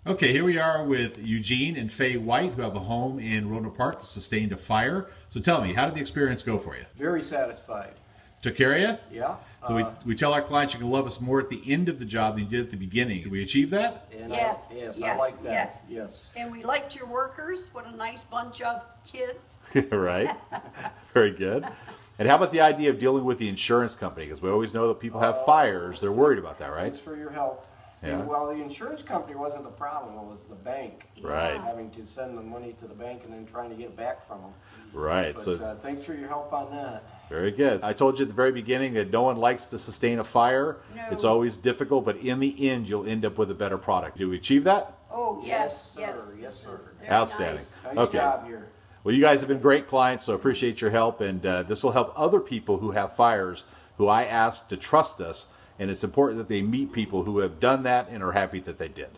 Okay, here we are with Eugene and Faye White, who have a home in Roanoke Park that sustained a fire. So tell me, how did the experience go for you? Very satisfied. Took care of you? Yeah. So we tell our clients you can love us more at the end of the job than you did at the beginning. Did we achieve that? And Yes. I like that. Yes. Yes. And we liked your workers. What a nice bunch of kids. Right. Very good. And how about the idea of dealing with the insurance company? Because we always know that people have fires. They're worried about that, right? Thanks for your help. Yeah. Well, the insurance company wasn't the problem. It was the bank. Right. Having to send the money to the bank and then trying to get it back from them. Right. But So thanks for your help on that. very good. I told you at the very beginning that no one likes to sustain a fire. No. It's always difficult, but in the end, you'll end up with a better product. Did we achieve that? Oh, yes, Yes, sir. Yes, sir. Very Outstanding. nice. Nice Okay. job here. Well, you guys have been great clients, so I appreciate your help, and this will help other people who have fires who I ask to trust us, and it's important that they meet people who have done that and are happy that they did.